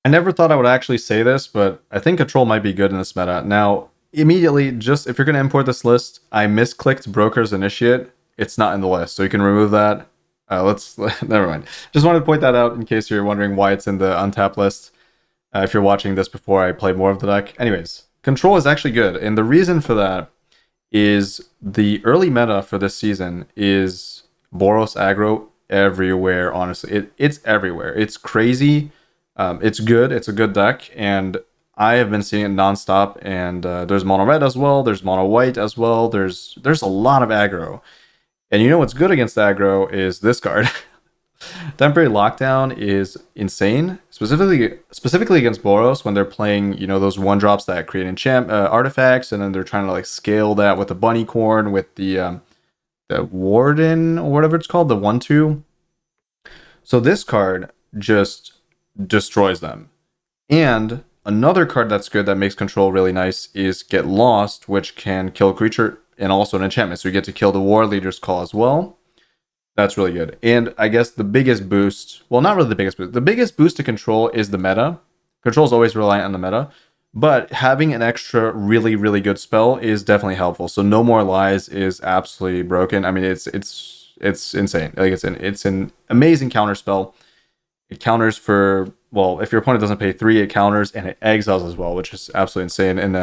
I never thought I would actually say this, but I think control might be good in this meta. Now, immediately, just if you're going to import this list, I misclicked Broker's Initiate. It's not in the list, so you can remove that. Let's never mind. Just wanted to point that out in case you're wondering why it's in the untapped list. If you're watching this before I play more of the deck. Anyways, control is actually good, and the reason for that is the early meta for this season is Boros aggro everywhere. Honestly, it's everywhere. It's crazy. It's good. It's a good deck, and I have been seeing it nonstop. And there's mono red as well. There's mono white as well. There's a lot of aggro, and you know what's good against aggro is this card. Temporary Lockdown is insane, specifically against Boros when they're playing, you know, those one drops that create enchant artifacts, and then they're trying to like scale that with the bunny corn, with the warden or whatever it's called, the 1/2. So this card just destroys them. And another card that's good that makes control really nice is Get Lost, which can kill a creature and also an enchantment. So you get to kill the War Leader's Call as well. That's really good. And I guess the biggest boost, well, not really the biggest boost. The biggest boost to control is the meta. Control is always reliant on the meta. But having an extra really, really good spell is definitely helpful. So No More Lies is absolutely broken. I mean, it's insane. Like it's an amazing counter spell. It counters for, well, if your opponent doesn't pay 3, it counters, and it exiles as well, which is absolutely insane. And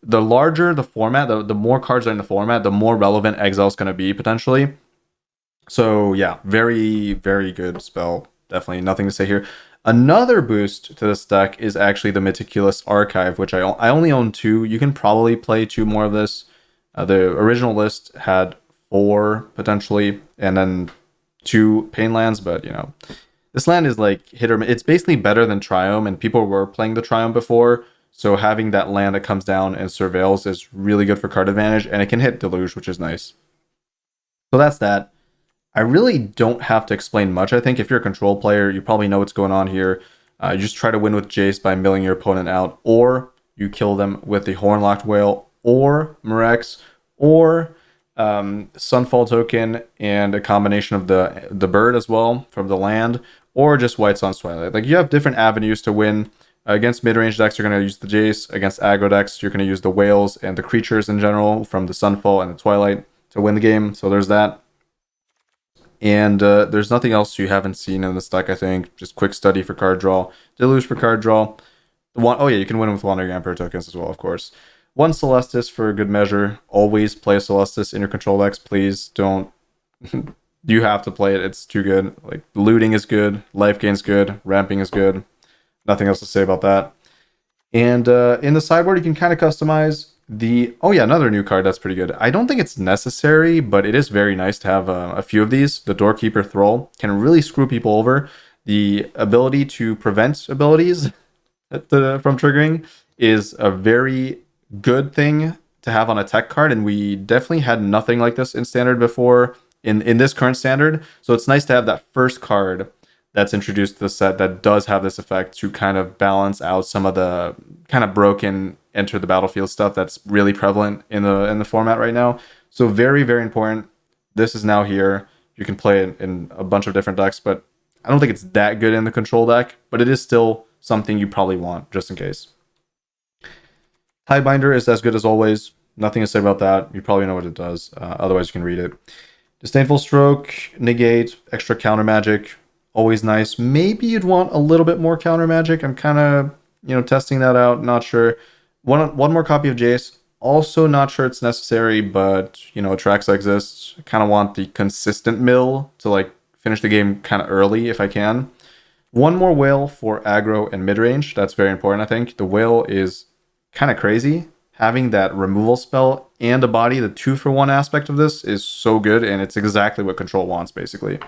the larger the format, the more cards are in the format, the more relevant exile is going to be potentially. So yeah, very, very good spell. Definitely nothing to say here. Another boost to this deck is actually the Meticulous Archive, which I only own 2. You can probably play 2 more of this. The original list had 4 potentially, and then 2 Pain lands, but you know, this land is like hit or miss. It's basically better than Triome, and people were playing the Triome before. So having that land that comes down and surveils is really good for card advantage, and it can hit Deluge, which is nice. So that's that. I really don't have to explain much. I think if you're a control player, you probably know what's going on here. You just try to win with Jace by milling your opponent out, or you kill them with the Hornlocked Whale, or Murex, or Sunfall token, and a combination of the bird as well from the land, or just White Sun's Twilight. Like, you have different avenues to win. Against mid-range decks, you're going to use the Jace. Against aggro decks, you're going to use the whales and the creatures in general from the Sunfall and the Twilight to win the game. So there's that. And there's nothing else you haven't seen in this deck, I think. Just quick study for card draw. Deluge for card draw. Oh yeah, you can win with Wandering Emperor tokens as well, of course. 1 Celestis for good measure. Always play a Celestis in your control decks. Please don't. You have to play it. It's too good. Like, looting is good. Life gain's good. Ramping is good. Nothing else to say about that. And in the sideboard, you can kind of customize oh yeah, another new card that's pretty good. I don't think it's necessary, but it is very nice to have a few of these. The Doorkeeper Thrall can really screw people over. The ability to prevent abilities from triggering is a very good thing to have on a tech card, and we definitely had nothing like this in Standard before in this current Standard. So it's nice to have that first card that's introduced to the set that does have this effect to kind of balance out some of the kind of broken enter the battlefield stuff that's really prevalent in the format right now. So very, very important. This is now here. You can play it in a bunch of different decks, but I don't think it's that good in the control deck, but it is still something you probably want just in case. Tidebinder is as good as always. Nothing to say about that. You probably know what it does. Otherwise, you can read it. Disdainful Stroke, negate, extra counter magic. Always nice. Maybe you'd want a little bit more counter magic. I'm kind of, testing that out. Not sure. One more copy of Jace. Also not sure it's necessary, but, Trax exists. I kind of want the consistent mill to, like, finish the game kind of early if I can. One more whale for aggro and mid-range. That's very important, I think. The whale is kind of crazy. Having that removal spell and a body, the 2-for-1 aspect of this is so good, and it's exactly what control wants, basically.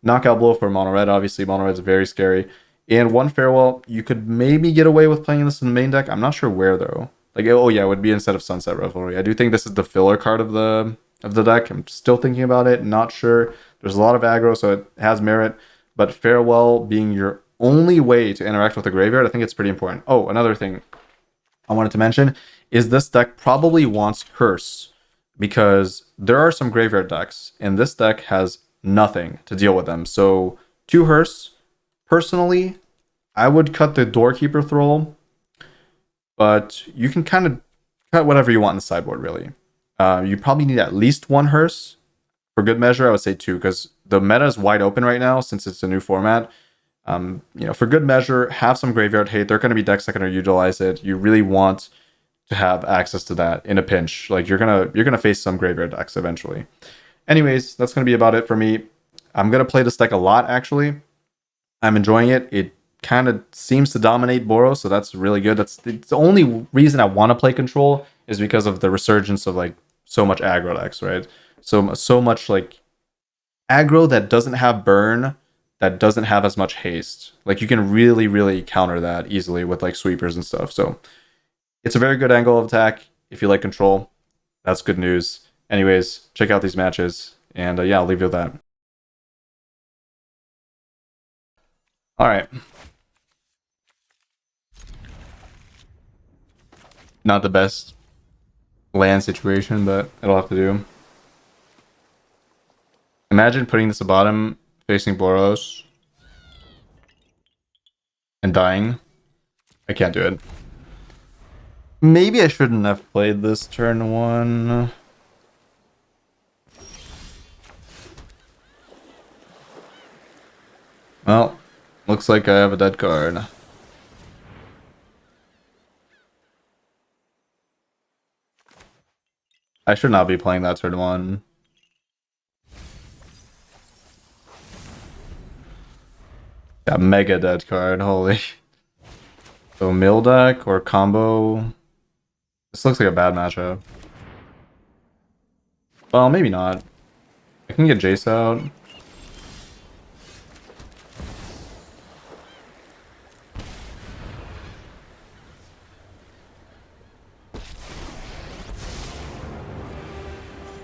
Knockout blow for mono red. Obviously, mono red's very scary. And 1 farewell, you could maybe get away with playing this in the main deck. I'm not sure where though. Like, oh yeah, it would be instead of Sunset Revelry. I do think this is the filler card of the deck. I'm still thinking about it. Not sure. There's a lot of aggro, so it has merit. But farewell being your only way to interact with the graveyard, I think it's pretty important. Oh, another thing I wanted to mention is this deck probably wants Curse, because there are some graveyard decks, and this deck has nothing to deal with them. So 2 Hearse, personally, I would cut the Doorkeeper Thrall, but you can kind of cut whatever you want in the sideboard, really. You probably need at least one hearse. For good measure, I would say 2, because the meta is wide open right now since it's a new format. For good measure, have some graveyard hate. There are going to be decks that are going to utilize it. You really want to have access to that in a pinch. Like you're gonna face some graveyard decks eventually. Anyways, that's gonna be about it for me. I'm gonna play this deck a lot actually. I'm enjoying it. It kind of seems to dominate Boros, so that's really good. That's the only reason I want to play Control is because of the resurgence of like so much aggro decks, right? So much like aggro that doesn't have burn, that doesn't have as much haste. Like you can really counter that easily with like sweepers and stuff. So it's a very good angle of attack. If you like Control, that's good news. Anyways, check out these matches. And yeah, I'll leave you with that. Alright. Not the best land situation, but it'll have to do. Imagine putting this at bottom, facing Boros, and dying. I can't do it. Maybe I shouldn't have played this turn 1. Well, looks like I have a dead card. I should not be playing that turn 1. Yeah, mega dead card, holy. So mill deck or combo. This looks like a bad matchup. Well, maybe not. I can get Jace out.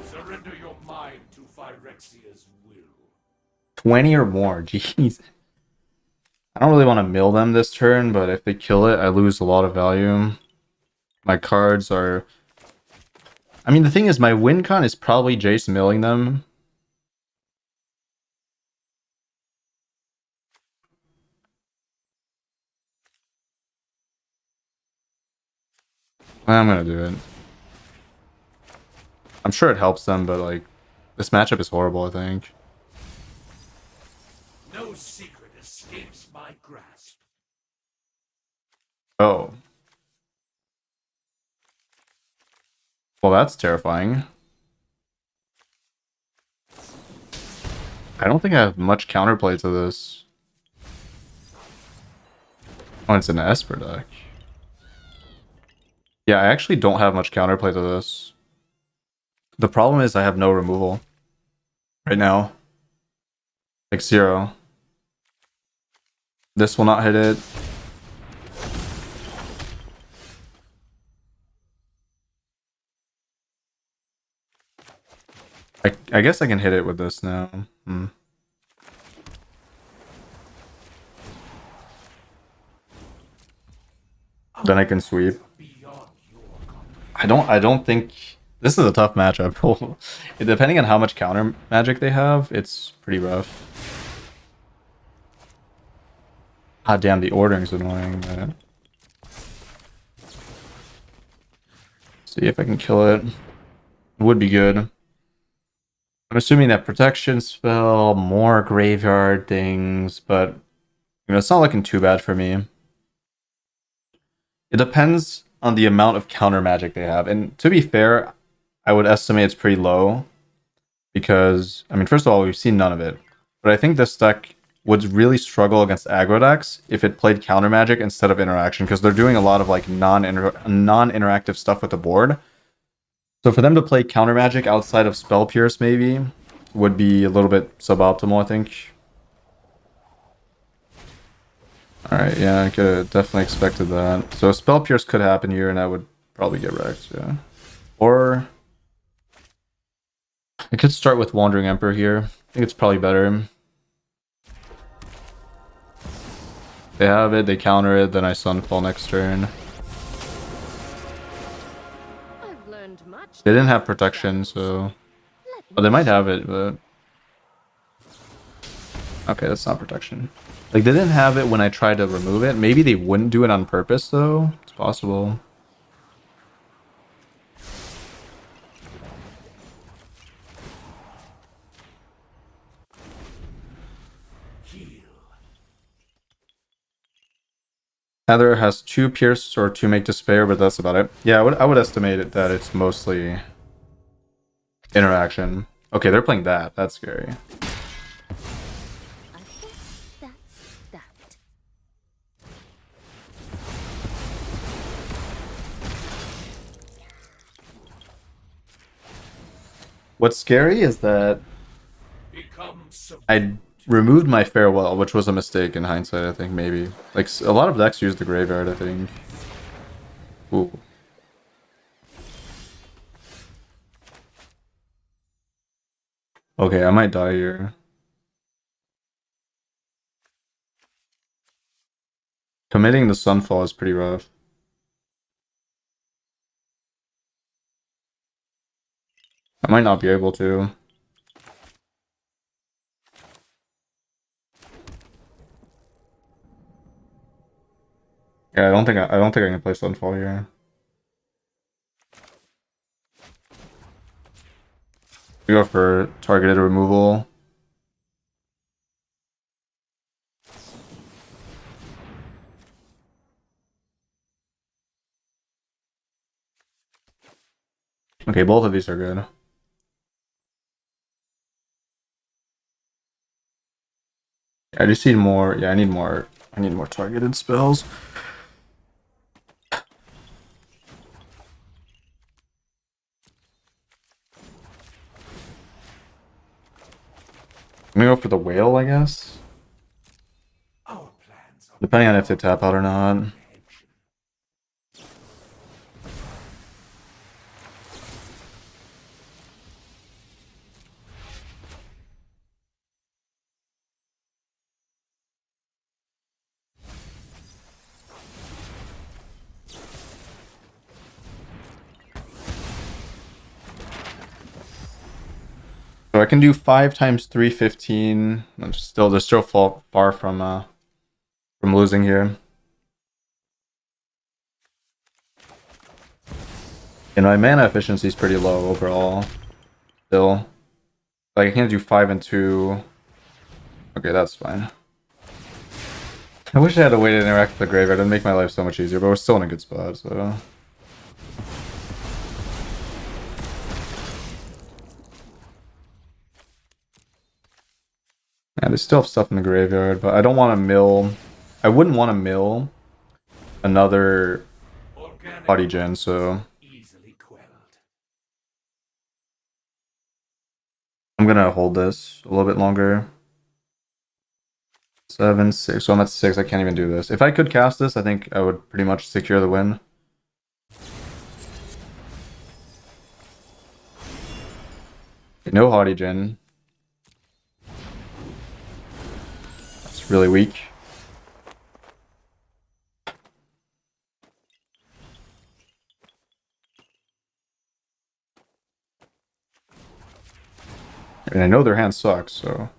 Surrender your mind to Phyrexia's will. 20 or more, jeez. I don't really want to mill them this turn, but if they kill it, I lose a lot of value. My cards are... I mean, the thing is, my win con is probably Jace milling them. I'm gonna do it. I'm sure it helps them, but like, this matchup is horrible, I think. No secret escapes my grasp. Oh. Well, that's terrifying. I don't think I have much counterplay to this. Oh, it's an Esper deck. Yeah, I actually don't have much counterplay to this. The problem is I have no removal right now. Like 0. This will not hit it. I guess I can hit it with this now. Then I can sweep. I don't think this is a tough matchup. Depending on how much counter magic they have, it's pretty rough. Ah, damn, the ordering's annoying, man. See if I can kill it. It would be good. I'm assuming that protection spell, more graveyard things, but it's not looking too bad for me. It depends on the amount of counter magic they have. And to be fair, I would estimate it's pretty low. Because, I mean, first of all, we've seen none of it. But I think this deck would really struggle against aggro decks if it played counter magic instead of interaction. Because they're doing a lot of like non-interactive stuff with the board. So for them to play counter magic outside of Spell Pierce maybe would be a little bit suboptimal, I think. Alright, yeah, I could have definitely expected that. So Spell Pierce could happen here and I would probably get wrecked, yeah. Or I could start with Wandering Emperor here. I think it's probably better. They have it, they counter it, then I Sunfall next turn. They didn't have protection, so... Oh, they might have it, but... Okay, that's not protection. Like, they didn't have it when I tried to remove it. Maybe they wouldn't do it on purpose, though. It's possible. Heather has 2 Pierce or 2 Make Despair, but that's about it. Yeah, I would estimate it that it's mostly interaction. Okay, they're playing that. That's scary. I guess that's that. What's scary is that Become sub- I removed my Farewell, which was a mistake in hindsight, I think, maybe. Like, a lot of decks use the graveyard, I think. Ooh. Okay, I might die here. Committing the Sunfall is pretty rough. I might not be able to. Yeah, I don't think I can play Sunfall here. We go for targeted removal. Okay, both of these are good. I just need more. Yeah, I need more. I need more targeted spells. I'm gonna go for the whale, I guess. our plans are Depending on if they tap out or not. So I can do 5 times 315. I'm still, they're still far from losing here. And my mana efficiency is pretty low overall. Still. Like, I can't do 5 and 2. Okay, that's fine. I wish I had a way to interact with the graveyard. It'd make my life so much easier, but we're still in a good spot, so... Yeah, they still have stuff in the graveyard, but I don't want to mill... I wouldn't want to mill another organic body gen, so... easily quelled. I'm gonna hold this a little bit longer. 7, 6. So I'm at 6. I can't even do this. If I could cast this, I think I would pretty much secure the win. No Haughty Gen. That's really weak. And I know their hand sucks, so...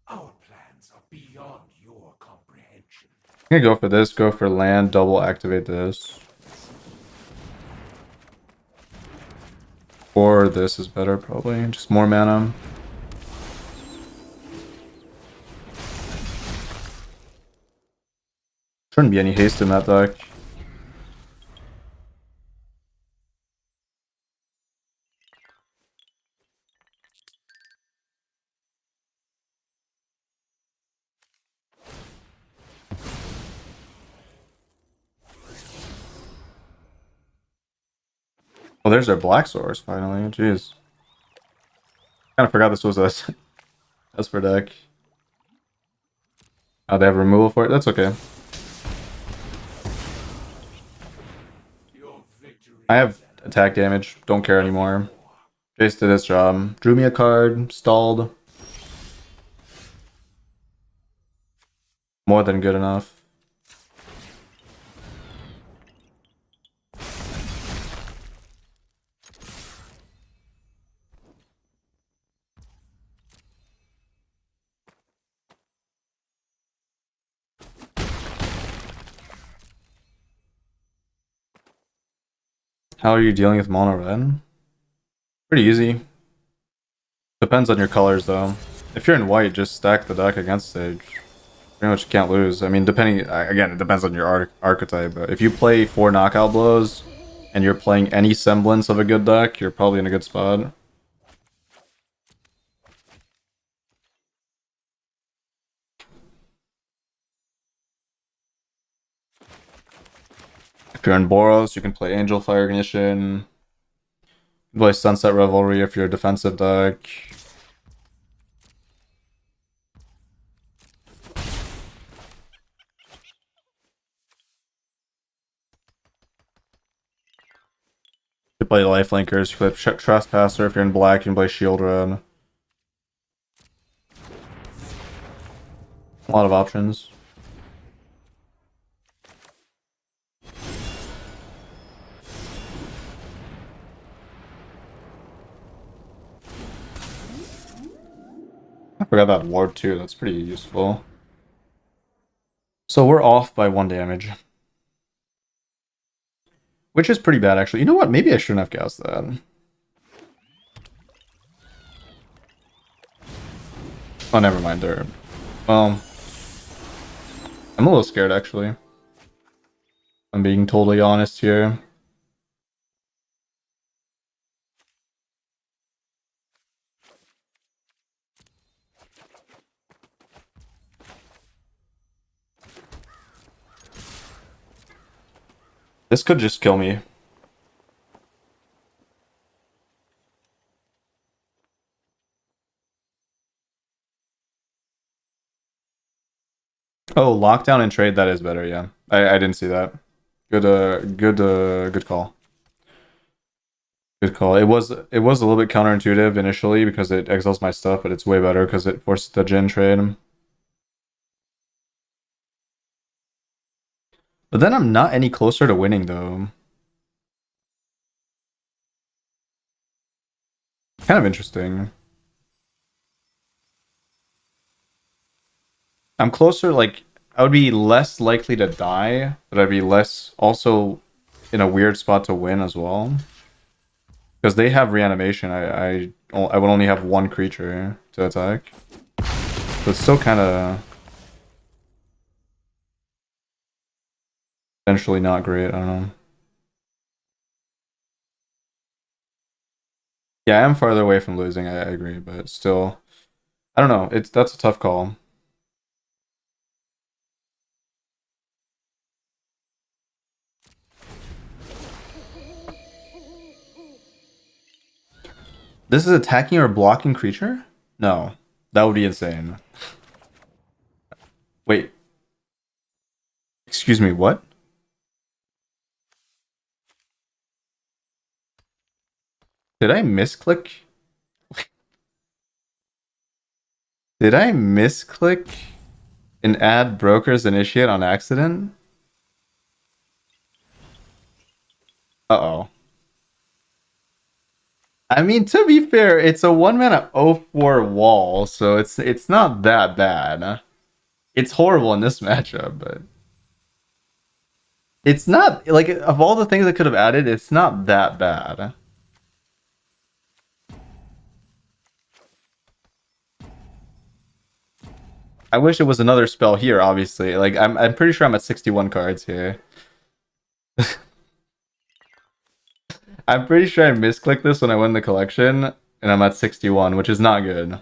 Our plans are beyond your comprehension. I'm gonna go for this, go for land, double activate this. Or this is better, probably. Just more mana. Shouldn't be any haste in that deck. Oh, there's their black source, finally. Jeez. Kind of forgot this was a Esper deck. Oh, they have removal for it? That's okay. Your victory I have attack damage. Don't care anymore. Jace did his job. Drew me a card. Stalled. More than good enough. How are you dealing with mono red? Pretty easy. Depends on your colors though. If you're in white, just stack the deck against stage. Pretty much can't lose. I mean, depending, again, it depends on your archetype, but if you play 4 knockout blows and you're playing any semblance of a good deck, you're probably in a good spot. If you're in Boros, you can play Angel Fire Ignition. You can play Sunset Revelry if you're a defensive deck. You can play Lifelinkers, you can play Trespasser if you're in black, you can play Shield Red. A lot of options. I forgot that ward too, that's pretty useful. So we're off by 1 damage. Which is pretty bad actually. You know what? Maybe I shouldn't have gassed that. Oh, never mind there. Well, I'm a little scared actually. I'm being totally honest here. This could just kill me. Oh, lockdown and trade, that is better, yeah. I didn't see that. Good call. Good call. It was a little bit counterintuitive initially because it exiles my stuff, but it's way better because it forces the Jin trade. But then I'm not any closer to winning though. Kind of interesting. I'm closer, like, I would be less likely to die, but I'd be less also in a weird spot to win as well. Because they have reanimation, I would only have 1 creature to attack. So it's still kind of potentially not great, I don't know. Yeah, I am farther away from losing, I agree, but still, I don't know, that's a tough call. This is attacking or blocking creature? No, that would be insane. Wait. Excuse me, what? Did I misclick? Did I misclick and add Broker's Initiate on accident? Uh-oh. I mean, to be fair, it's a 1-mana 0/4 wall, so it's not that bad. It's horrible in this matchup, but it's not, like, of all the things I could have added, it's not that bad. I wish it was another spell here, obviously. Like, I'm pretty sure I'm at 61 cards here. I'm pretty sure I misclicked this when I win the collection, and I'm at 61, which is not good.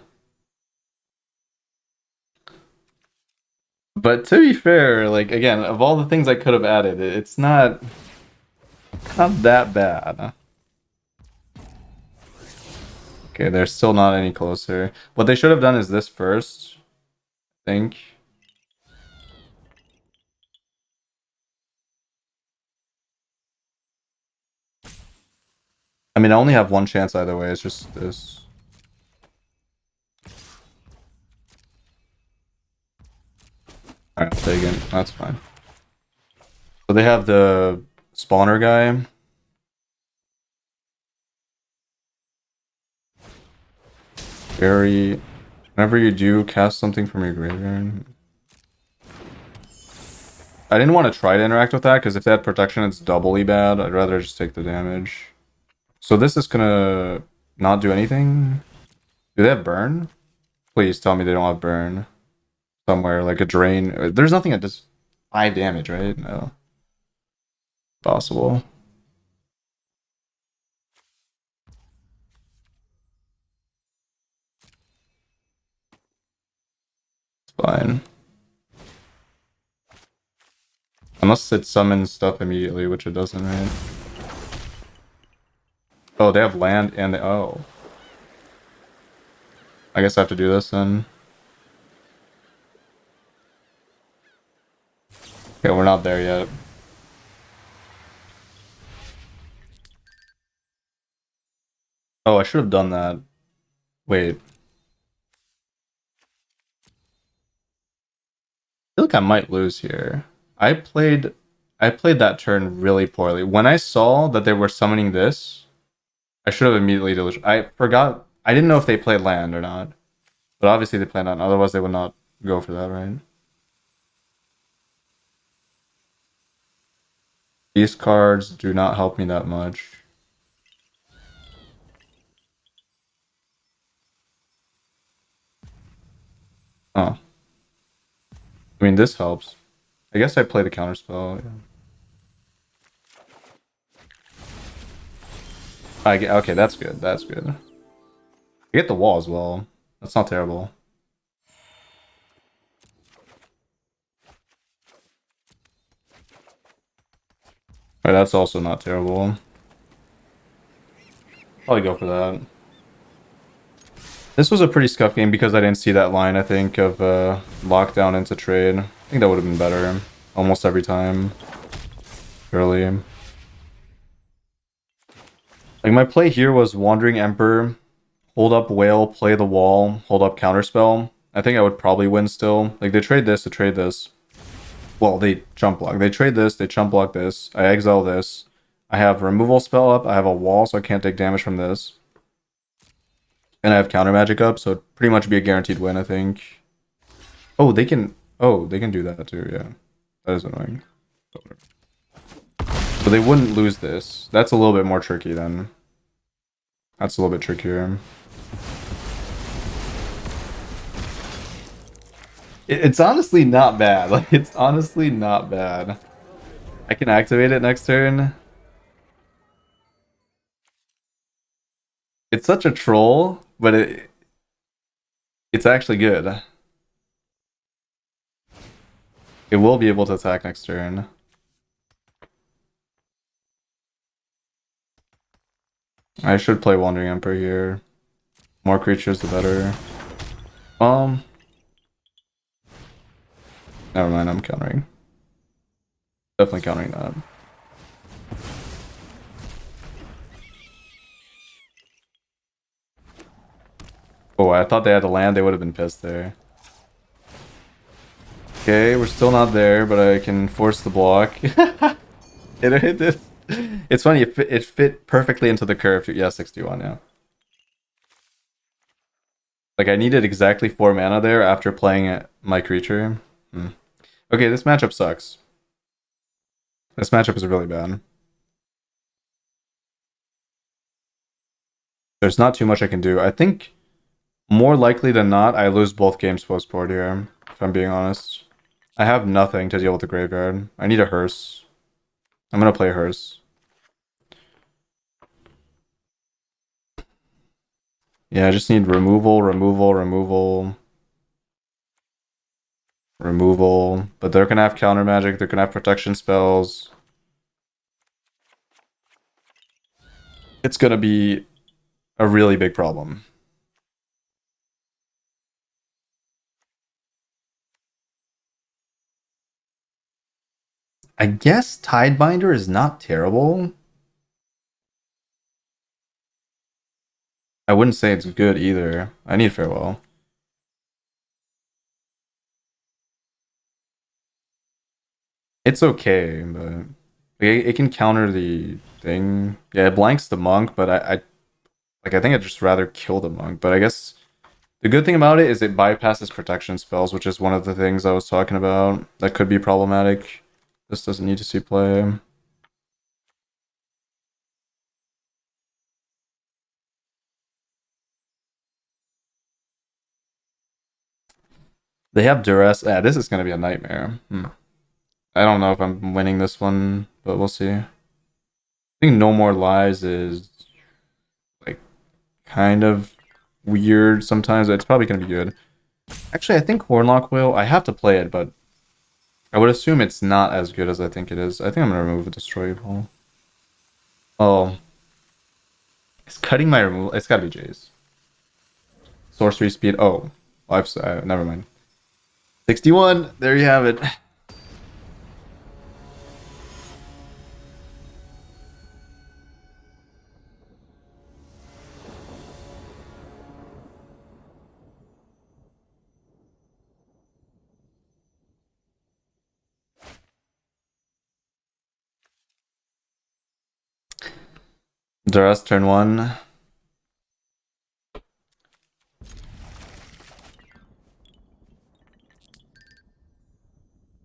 But to be fair, like, again, of all the things I could have added, it's not that bad. Okay, they're still not any closer. What they should have done is this first, I think. I mean, I only have 1 chance either way, it's just this. Alright, I'll take it. That's fine. So they have the spawner guy. Very... Whenever you do, cast something from your graveyard. I didn't want to try to interact with that because if they had protection, it's doubly bad. I'd rather just take the damage. So this is gonna not do anything. Do they have burn? Please tell me they don't have burn somewhere, like a drain. There's nothing that does 5 damage, right? No. Possible. It's fine. Unless it summons stuff immediately, which it doesn't, right? Oh, they have land and they... Oh. I guess I have to do this then. Okay, we're not there yet. Oh, I should have done that. Wait. I feel like I might lose here. I played that turn really poorly. When I saw that they were summoning this, I should have immediately deleted. I forgot. I didn't know if they played land or not. But obviously they planned on. Otherwise they would not go for that, right? These cards do not help me that much. Oh. I mean, this helps. I guess I play the counterspell. Yeah. Okay, that's good. That's good. I get the wall as well. That's not terrible. Alright, that's also not terrible. Probably go for that. This was a pretty scuffed game because I didn't see that line, I think, of lockdown into trade. I think that would have been better almost every time. Early. Like, my play here was Wandering Emperor, hold up Whale, play the wall, hold up Counterspell. I think I would probably win still. Like, they trade this to trade this. Well, they chump block. They trade this, they chump block this. I exile this. I have removal spell up. I have a wall, so I can't take damage from this. And I have counter magic up, so it'd pretty much be a guaranteed win, I think. Oh, they can do that too, yeah. That is annoying. But they wouldn't lose this. That's a little bit more tricky then. That's a little bit trickier. It's honestly not bad. Like, it's honestly not bad. I can activate it next turn. It's such a troll, but it's actually good. It will be able to attack next turn. I should play Wandering Emperor here. More creatures, the better. Never mind, I'm countering. Definitely countering that. Oh, I thought they had to land, they would have been pissed there. Okay, we're still not there, but I can force the block. It's funny, it fit perfectly into the curve. Yeah, 61, yeah. Like, I needed exactly 4 mana there after playing my creature. Okay, this matchup sucks. This matchup is really bad. There's not too much I can do. I think, more likely than not, I lose both games post-board here, if I'm being honest. I have nothing to deal with the graveyard. I need a hearse. I'm gonna play hearse. Yeah, I just need removal, removal, removal. Removal. But they're gonna have counter magic, they're gonna have protection spells. It's gonna be a really big problem. I guess Tidebinder is not terrible. I wouldn't say it's good either. I need Farewell. It's okay, but it can counter the thing. Yeah, it blanks the monk, but I think I'd just rather kill the monk. But I guess the good thing about it is it bypasses protection spells, which is one of the things I was talking about that could be problematic. This doesn't need to see play. They have duress. Yeah, this is gonna be a nightmare. I don't know if I'm winning this one, but we'll see. I think no more lives is like kind of weird sometimes. It's probably gonna be good. Actually, I think Hornlock will. I have to play it, but I would assume it's not as good as I think it is. I think I'm gonna remove a Destroy Ball. Oh, it's cutting my removal. It's gotta be Jay's. Sorcery speed. Oh, never mind. 61. There you have it. Duress turn 1.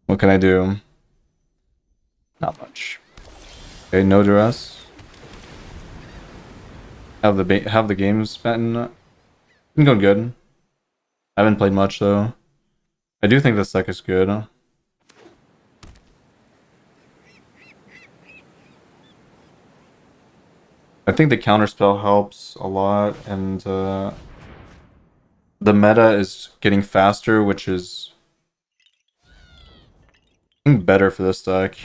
What can I do? Not much. Okay, no duress. Have the games been going good. I haven't played much though. I do think this deck is good. I think the counterspell helps a lot, and the meta is getting faster, which is I think better for this deck.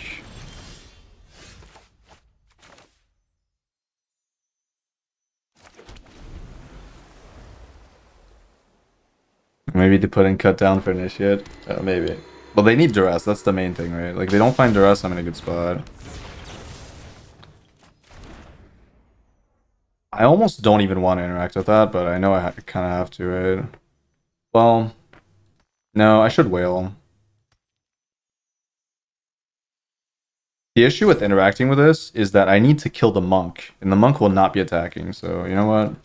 Maybe to put in cut down for initiate. Maybe. But they need duress, that's the main thing, right? Like, they don't find duress, I'm in a good spot. I almost don't even want to interact with that, but I know I kind of have to, right? Well, no, I should whale. The issue with interacting with this is that I need to kill the monk, and the monk will not be attacking, so you know what?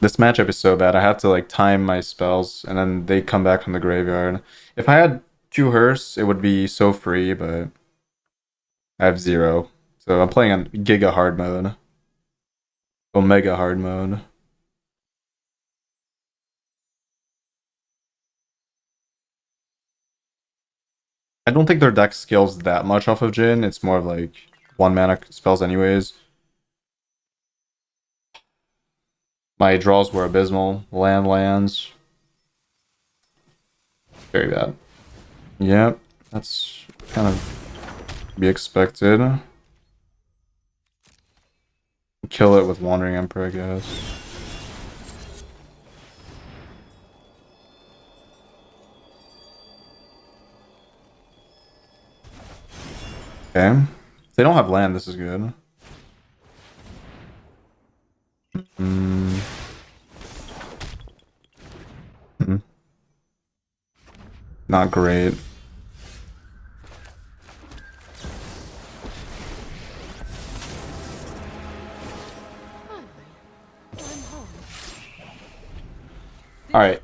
This matchup is so bad, I have to like time my spells, and then they come back from the graveyard. If I had 2 Hearths, it would be so free, but I have 0. So I'm playing on Giga hard mode. Omega hard mode. I don't think their deck scales that much off of Jhin. It's more of like 1 mana spells anyways. My draws were abysmal. Lands. Very bad. Yep, that's kind of be expected. Kill it with Wandering Emperor, I guess. Okay. If they don't have land, this is good. Not great. Alright.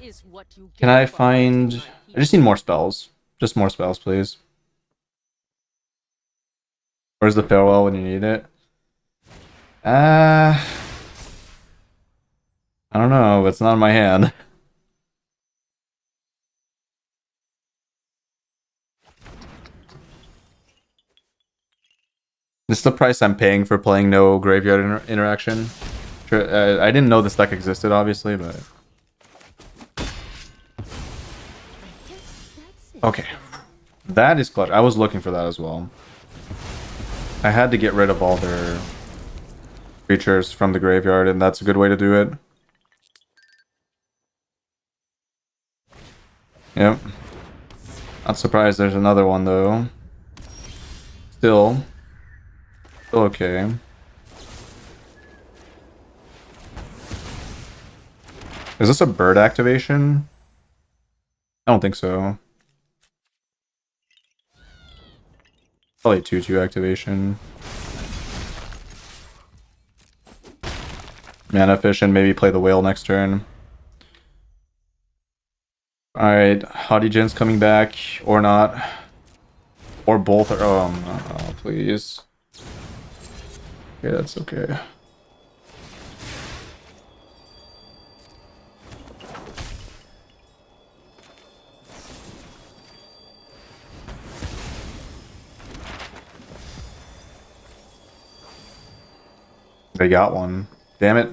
Can I find... I just need more spells. Just more spells, please. Where's the farewell when you need it? I don't know. It's not in my hand. This is the price I'm paying for playing no graveyard interaction. I didn't know this deck existed, obviously, but... Okay. That is clutch. I was looking for that as well. I had to get rid of all their creatures from the graveyard, and that's a good way to do it. Yep. Not surprised there's another one, though. Still okay. Is this a bird activation? I don't think so. Probably 2/2 activation. Mana efficient, maybe play the whale next turn. Alright, Hottie Jin's coming back, or not. Or both are. Oh, no, please. Okay, that's okay. They got one. Damn it.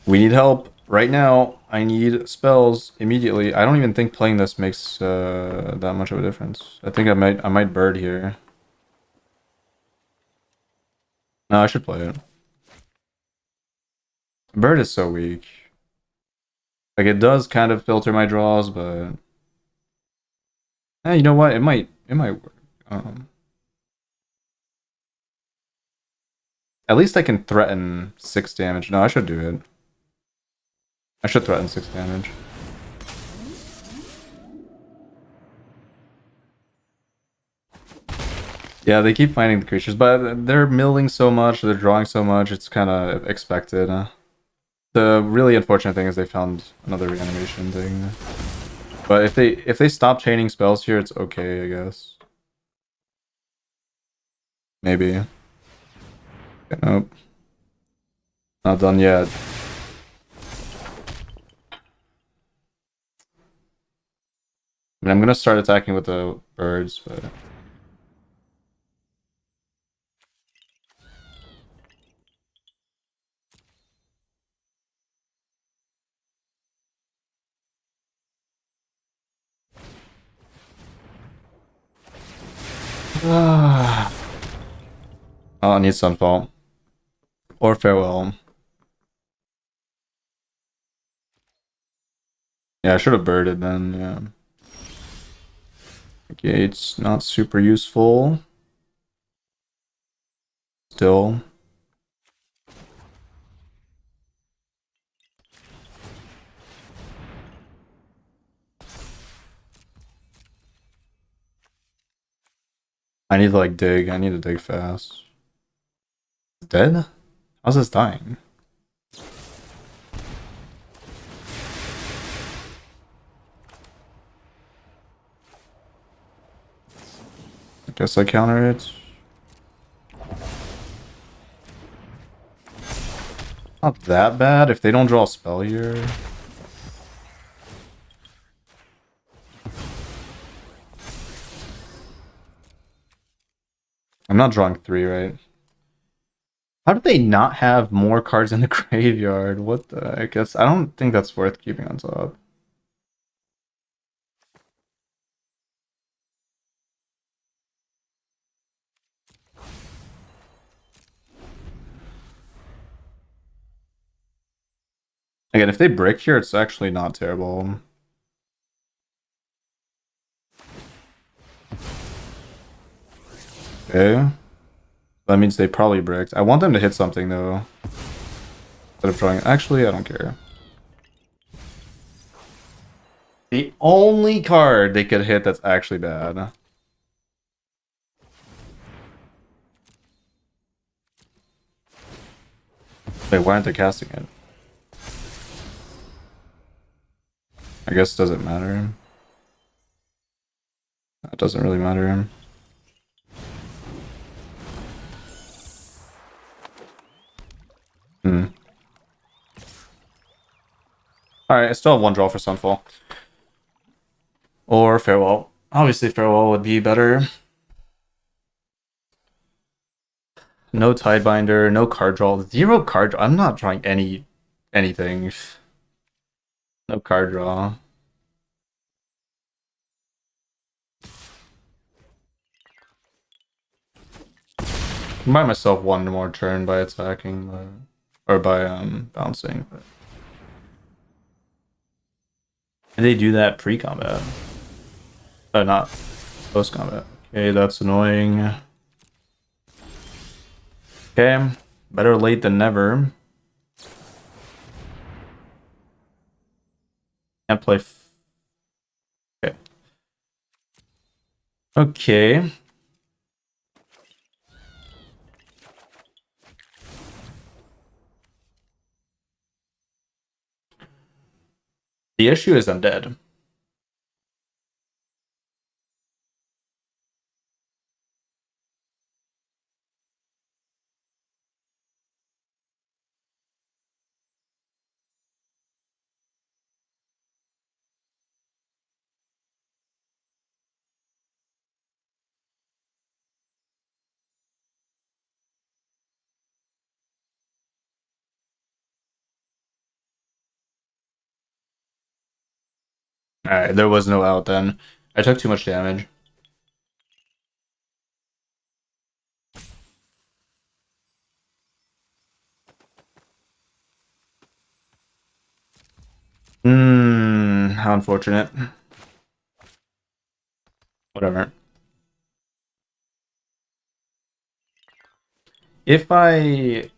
We need help right now. I need spells immediately. I don't even think playing this makes that much of a difference. I think I might bird here. No, I should play it. Bird is so weak. Like it does kind of filter my draws, but you know what? It might work. At least I can threaten 6 damage. No, I should do it. I should threaten 6 damage. Yeah, they keep finding the creatures, but they're milling so much, they're drawing so much, it's kind of expected. The really unfortunate thing is they found another reanimation thing. But if they stop chaining spells here, it's okay, I guess. Maybe. Okay, nope. Not done yet. I mean, I'm gonna start attacking with the birds, but... oh, I need Sunfall. Or Farewell. Yeah, I should have birded then, yeah. Okay, it's not super useful. Still. I need to like dig. I need to dig fast. Dead? How's this dying? I guess I counter it. Not that bad if they don't draw a spell here. I'm not drawing 3, right? How did they not have more cards in the graveyard? What the heck? I don't think that's worth keeping on top. Again, if they brick here, it's actually not terrible. Okay. That means they probably bricked. I want them to hit something, though. Instead of drawing... Actually, I don't care. The only card they could hit that's actually bad. Wait, why aren't they casting it? I guess it doesn't matter. It doesn't really matter. Alright, I still have 1 draw for Sunfall. Or Farewell. Obviously, Farewell would be better. No Tidebinder, no card draw. 0 card draw. I'm not drawing anything. No card draw. I buy myself 1 more turn by attacking, or by bouncing. But... And they do that pre-combat. Not post-combat. Okay, that's annoying. Okay, better late than never. Can't play. Okay. Okay. The issue is I'm dead. Alright, there was no out then. I took too much damage. How unfortunate. Whatever. If I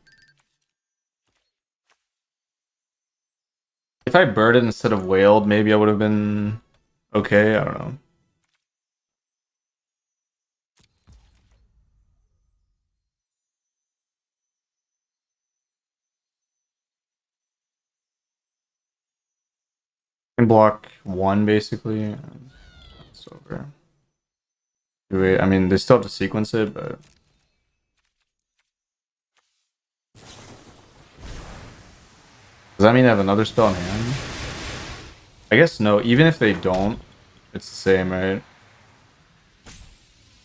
birded instead of whaled, maybe I would have been okay. I don't know. Can block one basically. It's over. Wait, I mean, they still have to sequence it, but does that mean they have another spell in hand? I guess no. Even if they don't, it's the same, right?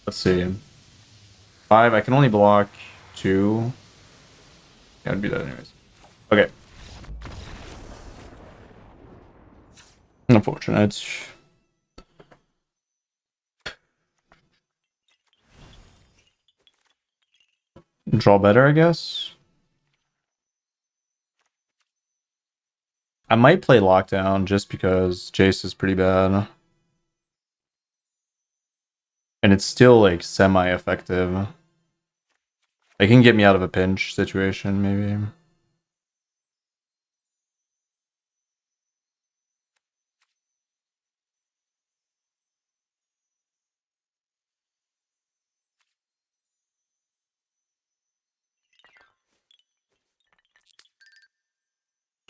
Let's see. 5. I can only block 2. Yeah, I'd be dead anyways. Okay. Unfortunate. Draw better, I guess. I might play Lockdown just because Jace is pretty bad. And it's still like semi-effective. It can get me out of a pinch situation, maybe.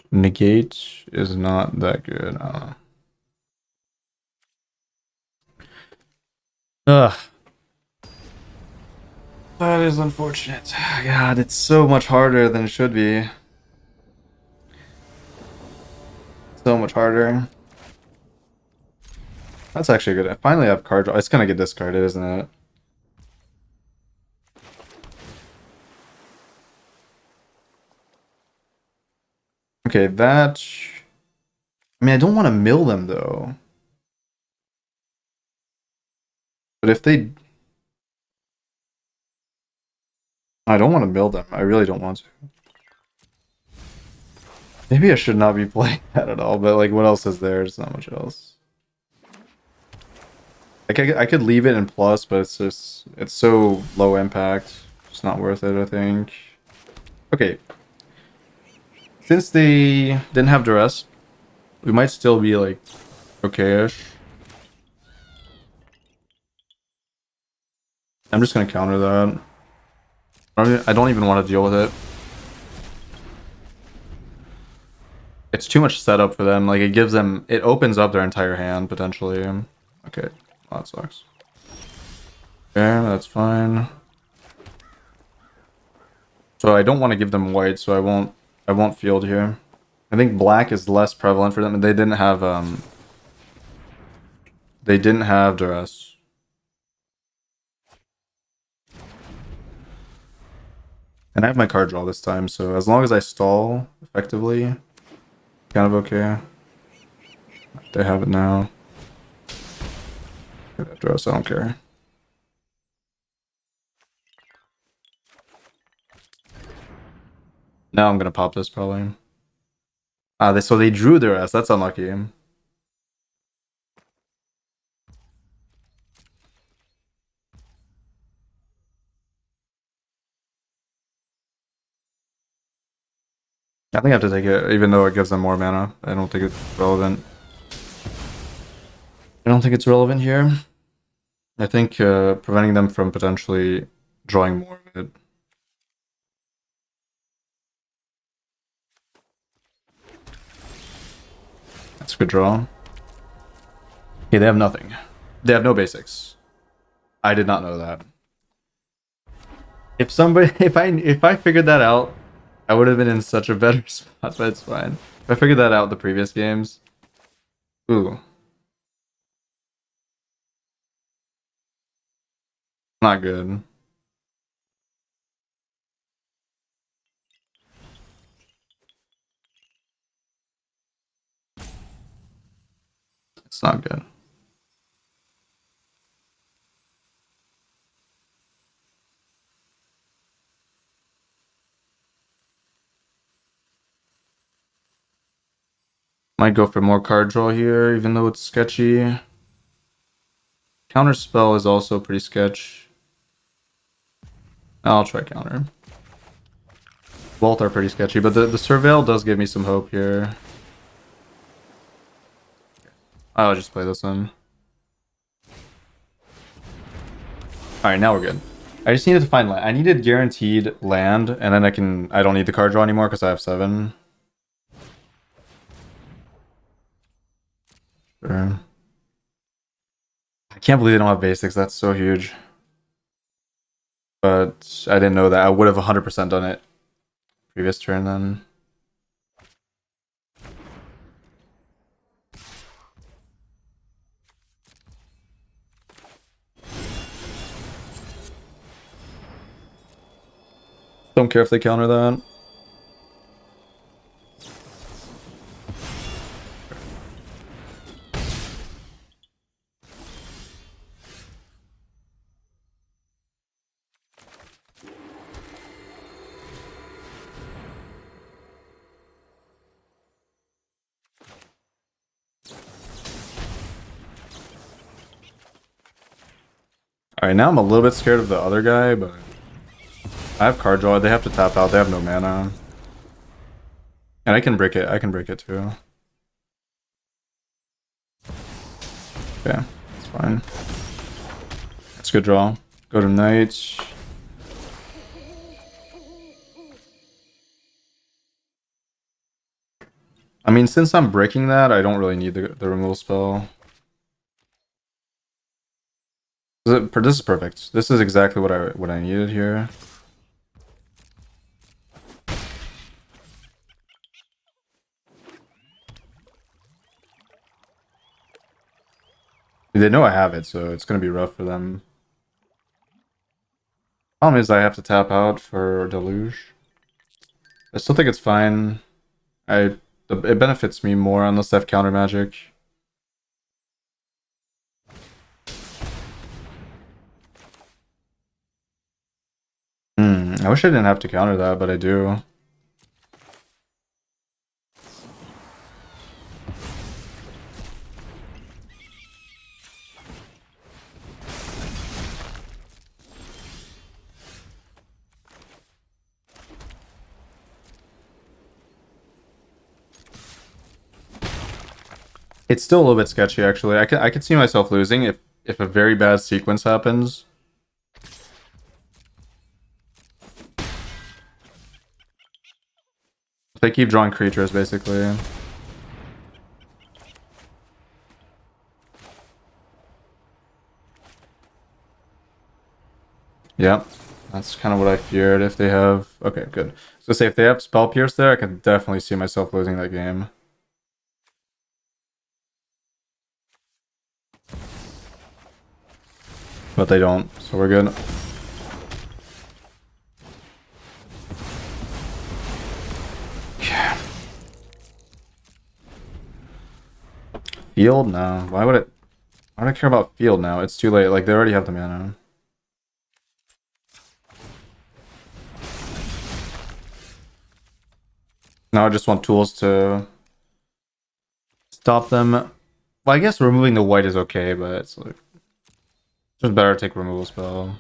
Negate is not that good. I don't know. Ugh. That is unfortunate. God, it's so much harder than it should be. So much harder. That's actually good. I finally have card draw. It's gonna get discarded, isn't it? Okay, that... I mean, I don't want to mill them, though. But if they... I don't want to mill them. I really don't want to. Maybe I should not be playing that at all, but like, what else is there? There's not much else. Like, I could leave it in plus, but it's just... It's so low impact. It's not worth it, I think. Okay. Since they didn't have duress, we might still be, like, okay-ish. I'm just gonna counter that. I don't even want to deal with it. It's too much setup for them. Like, it gives them... It opens up their entire hand, potentially. Okay. Well, that sucks. Okay, that's fine. So I don't want to give them white, so I won't field here. I think black is less prevalent for them, and they didn't have duress. And I have my card draw this time, so as long as I stall effectively, kind of okay. They have it now. Duress, I don't care. Now I'm gonna pop this probably. So they drew their ass. That's unlucky. I think I have to take it, even though it gives them more mana. I don't think it's relevant. I don't think it's relevant here. I think preventing them from potentially drawing more of it. That's a good draw. Okay, they have nothing. They have no basics. I did not know that. If somebody, if I figured that out, I would have been in such a better spot, but it's fine. If I figured that out the previous games, ooh, not good. It's not good. Might go for more card draw here, even though it's sketchy. Counter spell is also pretty sketch. I'll try counter. Both are pretty sketchy, but the Surveil does give me some hope here. I'll just play this one. Alright, now we're good. I just needed to find land. I needed guaranteed land, and then I don't need the card draw anymore because I have 7. Sure. I can't believe they don't have basics. That's so huge. But I didn't know that. I would have 100% done it previous turn then. Don't care if they counter that. Alright, now I'm a little bit scared of the other guy, but I have card draw. They have to tap out. They have no mana. And I can break it. I can break it too. Okay, that's fine. That's a good draw. Go to Knight. I mean, since I'm breaking that, I don't really need the removal spell. This is perfect. This is exactly what I needed here. They know I have it, so it's gonna be rough for them. Problem is I have to tap out for Deluge. I still think it's fine. It benefits me more unless they have counter magic. I wish I didn't have to counter that, but I do. It's still a little bit sketchy, actually. I could see myself losing if a very bad sequence happens. They keep drawing creatures, basically. Yep, that's kind of what I feared if they have... Okay, good. So say if they have Spell Pierce there, I can definitely see myself losing that game. But they don't, so we're good. Field? No. Why would I care about field now? It's too late. Like, they already have the mana. Now I just want tools to stop them. Well, I guess removing the white is okay, but it's like... Just better take removal spell.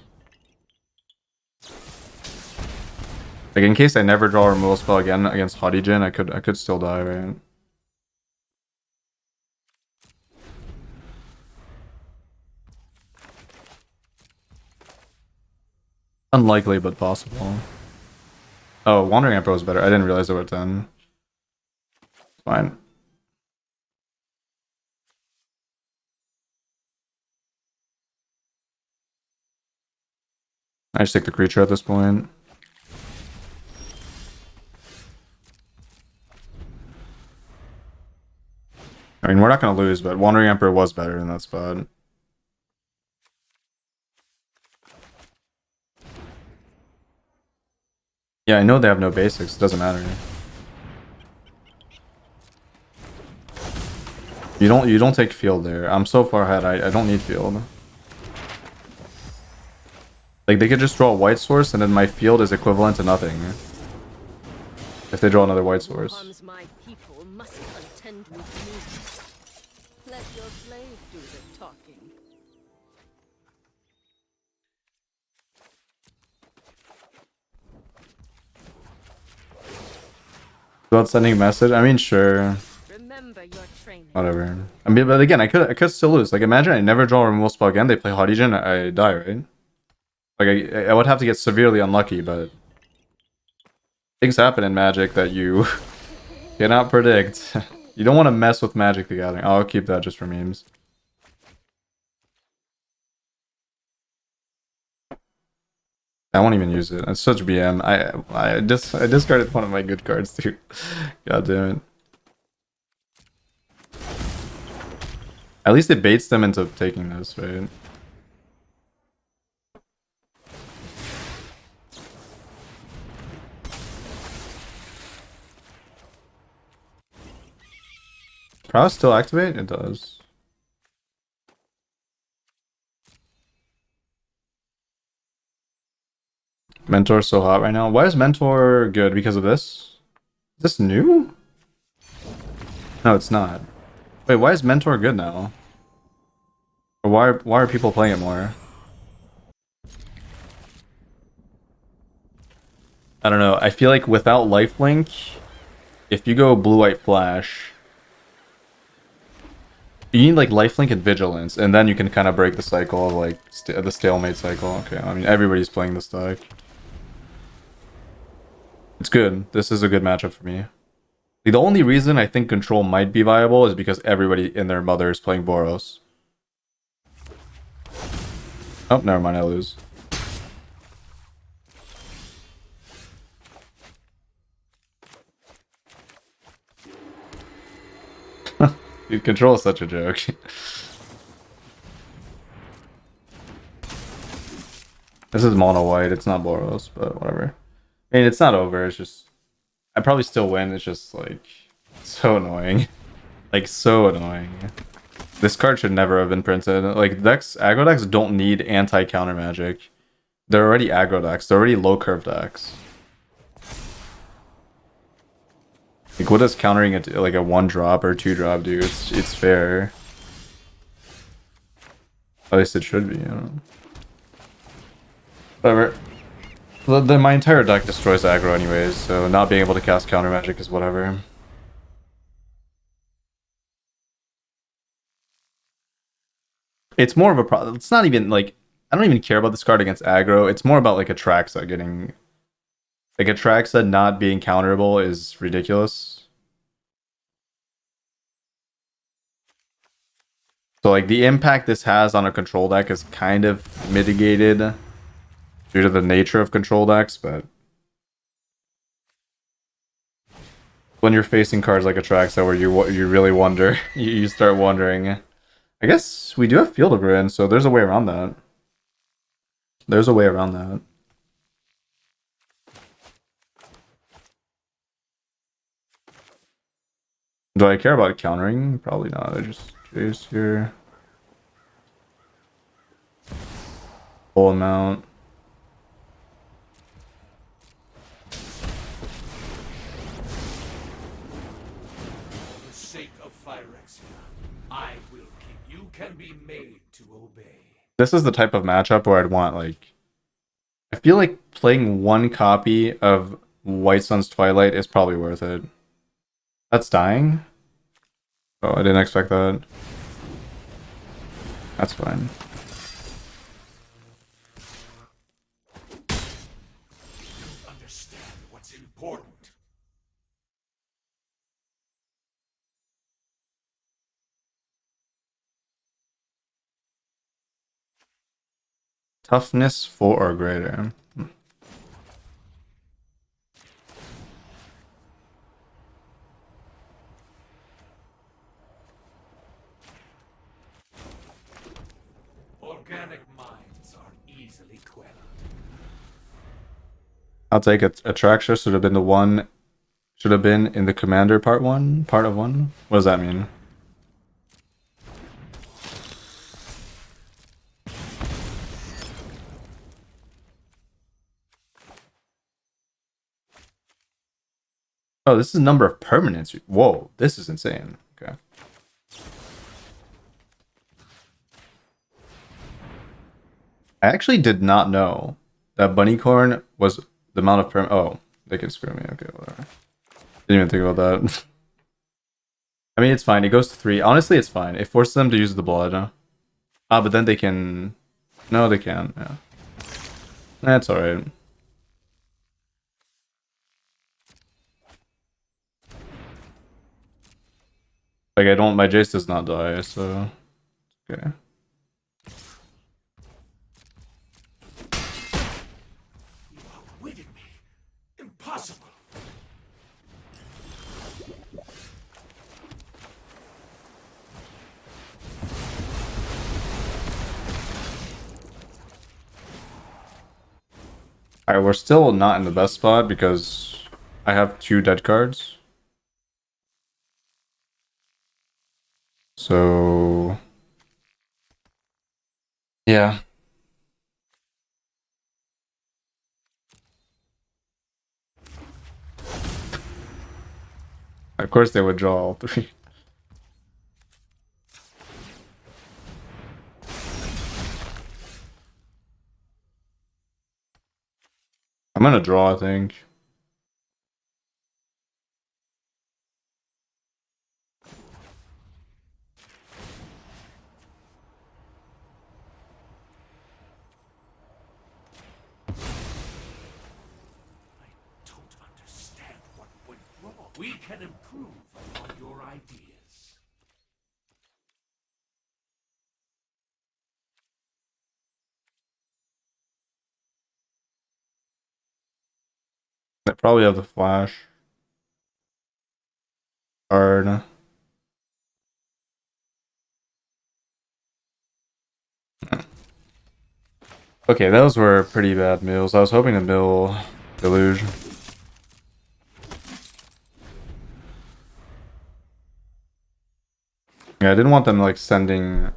Like, in case I never draw a removal spell again against Haughty Djinn, I could still die, right? Unlikely, but possible. Oh, Wandering Emperor was better. I didn't realize they were 10. Fine. I just take the creature at this point. I mean, we're not going to lose, but Wandering Emperor was better in that spot. Yeah, I know they have no basics. It doesn't matter. You don't take field there. I'm so far ahead. I don't need field. Like, they could just draw a white source, and then my field is equivalent to nothing. If they draw another white source. Harms my people must contend with me. Let your slave do the talking. Without sending a message? I mean, sure. Remember your training. Whatever. I mean, but again, I could still lose. Like, imagine I never draw a removal spell again. They play Hodigen, I die, right? Like, I would have to get severely unlucky, but things happen in Magic that you cannot predict. You don't want to mess with Magic the Gathering. I'll keep that just for memes. I won't even use it. It's such BM. I discarded one of my good cards too. God damn it. At least it baits them into taking this, right? Krowz still activate? It does. Mentor's so hot right now. Why is Mentor good? Because of this? Is this new? No, it's not. Wait, why is Mentor good now? Or why are people playing it more? I don't know. I feel like without lifelink, if you go blue-white flash, you need like lifelink and vigilance, and then you can kind of break the cycle of like the stalemate cycle. Okay, I mean everybody's playing this deck. It's good. This is a good matchup for me. Like, the only reason I think control might be viable is because everybody and their mother is playing Boros. Oh, never mind, I lose. Dude, control is such a joke. This is mono white, it's not Boros, but whatever. I mean, it's not over, it's just... I probably still win, it's just, like, so annoying. Like, so annoying. This card should never have been printed. Like, aggro decks don't need anti-counter magic. They're already aggro decks, they're already low-curve decks. Like, what does countering it like a 1-drop or 2-drop do? It's fair. At least it should be, you know. Whatever. My entire deck destroys aggro anyways, so not being able to cast counter magic is whatever. It's more of a problem. It's not even like I don't even care about this card against aggro. It's more about like Atraxa getting like Atraxa not being counterable is ridiculous. So like the impact this has on a control deck is kind of mitigated due to the nature of control decks, but when you're facing cards like Atraxa where you really wonder, you start wondering. I guess we do have Field of Ruin, so there's a way around that. There's a way around that. Do I care about countering? Probably not. I just chase here. Full amount. For the sake of Phyrexia, I will keep. You can be made to obey. This is the type of matchup where I'd want, like... I feel like playing one copy of White Sun's Twilight is probably worth it. That's dying? Oh, I didn't expect that. That's fine. You understand what's important. Toughness 4 or greater. Organic minds are easily quelled. I'll take it. Attraction should have been the one. Should have been in the commander part of one. What does that mean? Oh, this is number of permanents. Whoa, this is insane. Okay. I actually did not know that bunnycorn was the amount of Oh, they can screw me. Okay, whatever. Didn't even think about that. I mean, it's fine. It goes to 3. Honestly, it's fine. It forces them to use the blood. Ah, but then they can... No, they can't. Yeah. That's alright. Like, I don't... My Jace does not die, so... Okay. You outwitted me. Impossible. Alright, we're still not in the best spot because I have 2 dead cards. So... Yeah. Of course they would draw all 3. I'm gonna draw, I think. I don't understand what went wrong. We can improve upon your ideas. I probably have the flash card. Okay, those were pretty bad mills. I was hoping to mill Deluge. Yeah, I didn't want them like sending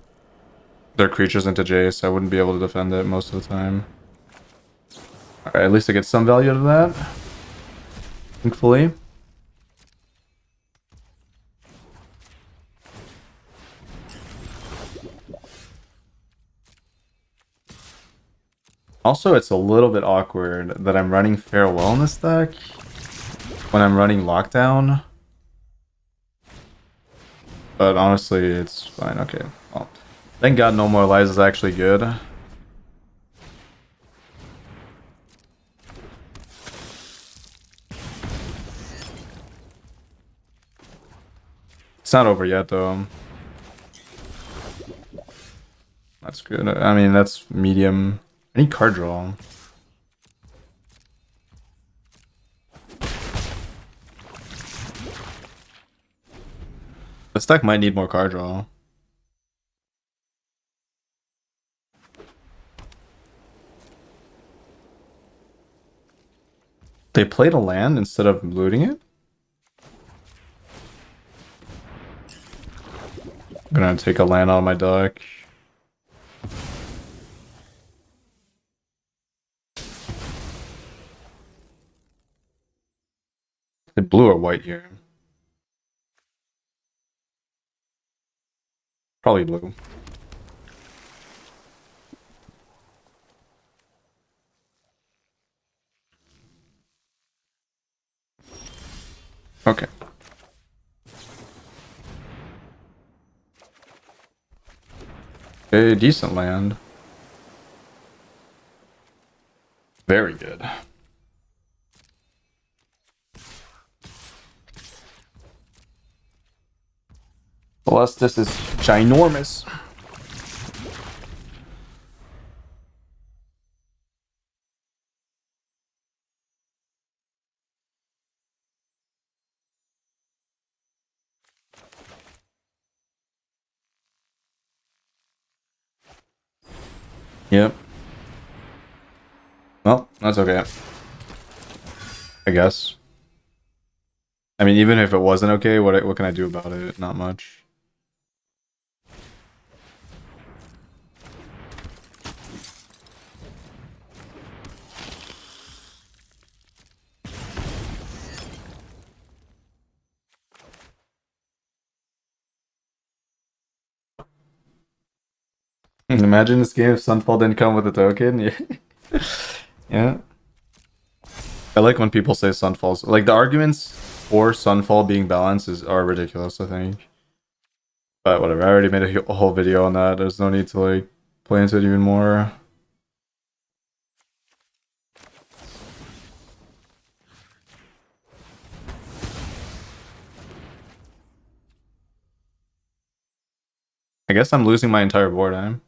their creatures into Jace. I wouldn't be able to defend it most of the time. Alright, at least I get some value out of that. Thankfully. Also, it's a little bit awkward that I'm running Farewell in this deck when I'm running Lockdown. But honestly, it's fine. Okay. Well, thank God No More Lies is actually good. It's not over yet, though. That's good. I mean, that's medium. I need card draw. This deck might need more card draw. They played a land instead of looting it? I'm gonna take a land out of my deck. They blue or white here. Probably blue. Okay. A decent land. Very good. Plus, this is ginormous. Yep. Well, that's okay. I guess. I mean, even if it wasn't okay, what can I do about it? Not much. Imagine this game if Sunfall didn't come with a token. Yeah. Yeah. I like when people say Sunfalls. Like the arguments for Sunfall being balanced are ridiculous, I think. But whatever, I already made a whole video on that. There's no need to like play into it even more. I guess I'm losing my entire board,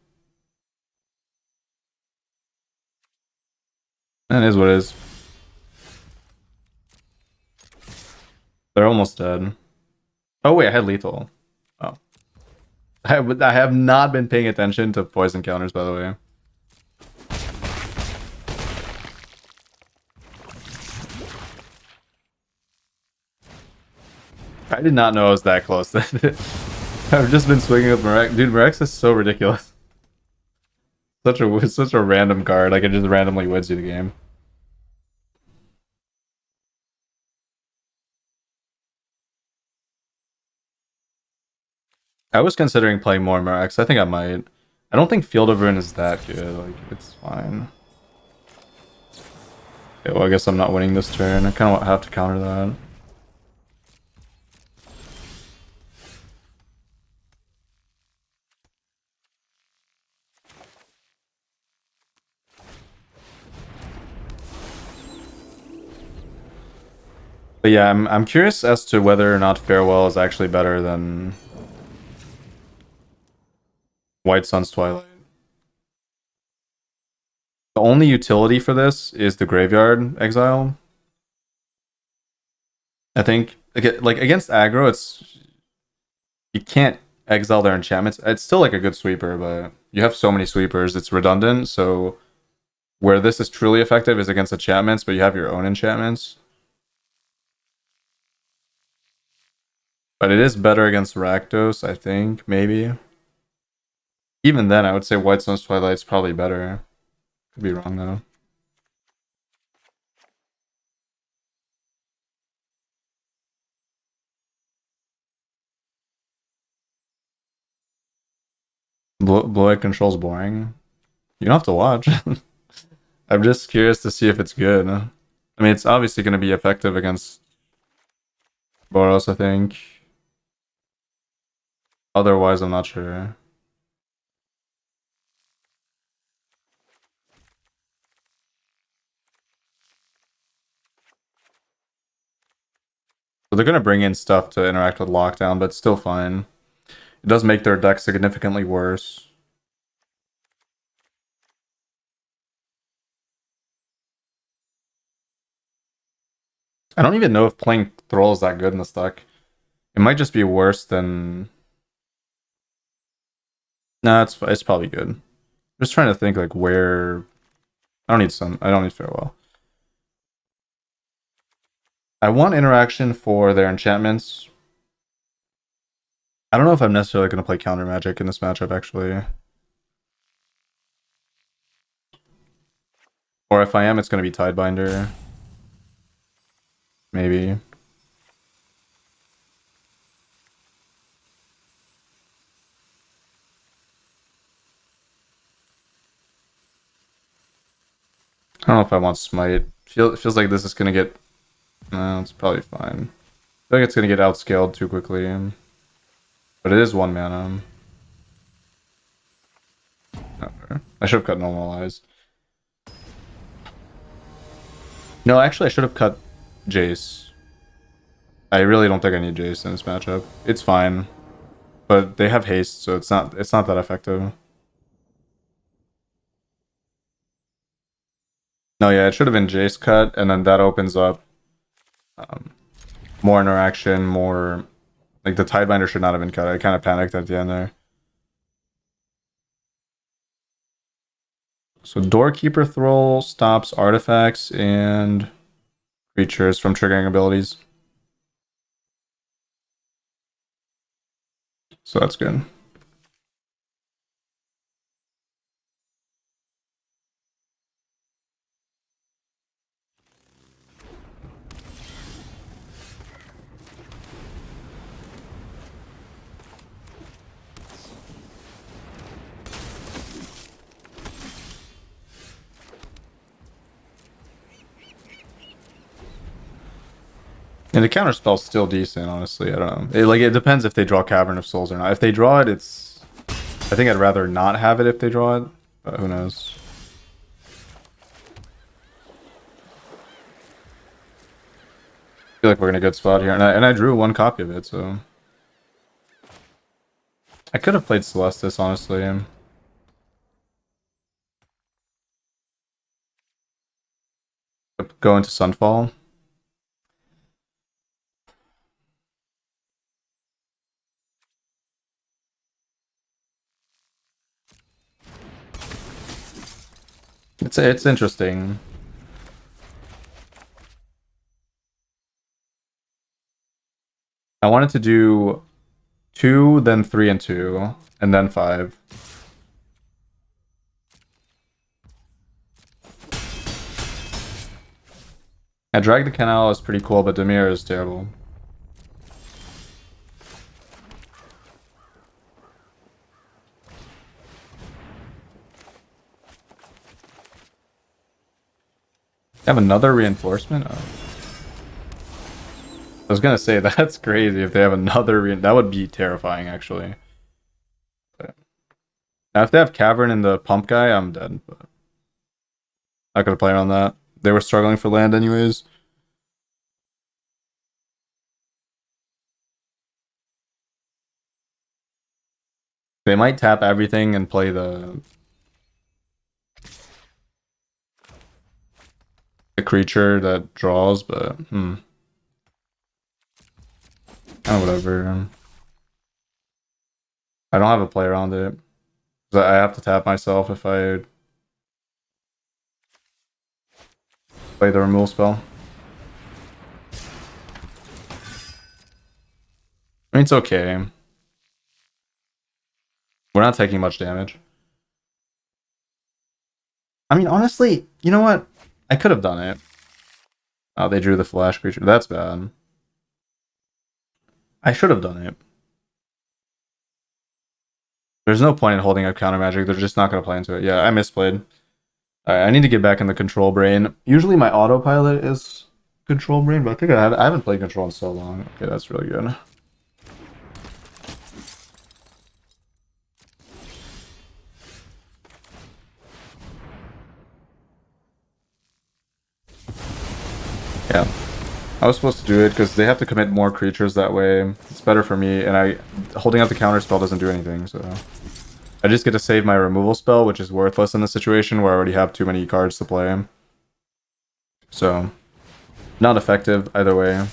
That is what it is. They're almost dead. Oh wait, I had lethal. Oh. I have not been paying attention to poison counters, by the way. I did not know I was that close. I've just been swinging with Mirex. Dude, Mirex is so ridiculous. Such a random card. Like it just randomly wins you the game. I was considering playing more Mirex. I think I might. I don't think Field of Ruin is that good. Like it's fine. Okay, well, I guess I'm not winning this turn. I kind of have to counter that. But yeah, I'm curious as to whether or not Farewell is actually better than White Sun's Twilight. The only utility for this is the Graveyard Exile. I think like against aggro, you can't exile their enchantments. It's still like a good sweeper, but you have so many sweepers, it's redundant. So where this is truly effective is against enchantments, but you have your own enchantments. But it is better against Rakdos, I think, maybe. Even then, I would say White Sun's Twilight's probably better. Could be wrong, though. Blue Control's boring. You don't have to watch. I'm just curious to see if it's good. I mean, it's obviously going to be effective against Boros, I think. Otherwise, I'm not sure. So they're going to bring in stuff to interact with Lockdown, but it's still fine. It does make their deck significantly worse. I don't even know if playing Thrall is that good in this deck. It might just be worse than... Nah, it's probably good. I'm just trying to think like where... I don't need Farewell. I want interaction for their enchantments. I don't know if I'm necessarily going to play counter magic in this matchup, actually. Or if I am, it's going to be Tidebinder. Maybe. I don't know if I want Smite. Feels like this is going to get... No, it's probably fine. I feel like it's going to get outscaled too quickly. But it is 1 mana. I should have cut Normalize. No, actually, I should have cut Jace. I really don't think I need Jace in this matchup. It's fine. But they have haste, so it's not that effective. No, yeah, it should have been Jace cut, and then that opens up more interaction, more... Like, the Tidebinder should not have been cut. I kind of panicked at the end there. So Doorkeeper Thrall stops artifacts and creatures from triggering abilities. So that's good. And the counter spell's still decent, honestly. I don't know. It depends if they draw Cavern of Souls or not. If they draw it, it's... I think I'd rather not have it if they draw it, but who knows. I feel like we're in a good spot here. And I drew one copy of it, so... I could have played Celestis, honestly. Go into Sunfall. It's interesting. I wanted to do 2, then 3 and 2, and then 5. Yeah, Drag the Canal is pretty cool, but Dimir is terrible. Have another reinforcement? Oh. I was gonna say, that's crazy if they have another that would be terrifying, actually. But now, if they have Cavern in the pump guy, I'm dead. But not gonna play on that. They were struggling for land anyways. They might tap everything and play the creature that draws, but oh, whatever. I don't have a play around it. I have to tap myself if I play the removal spell. I mean, it's okay. We're not taking much damage. I mean, honestly, you know what? I could have done it. Oh, they drew the flash creature. That's bad. I should have done it. There's no point in holding up counter magic. They're just not going to play into it. Yeah, I misplayed. Alright, I need to get back in the control brain. Usually my autopilot is control brain, but I think I haven't played control in so long. Okay, that's really good. Yeah. I was supposed to do it because they have to commit more creatures that way. It's better for me, and holding out the counter spell doesn't do anything, so... I just get to save my removal spell, which is worthless in the situation where I already have too many cards to play. So, not effective either way.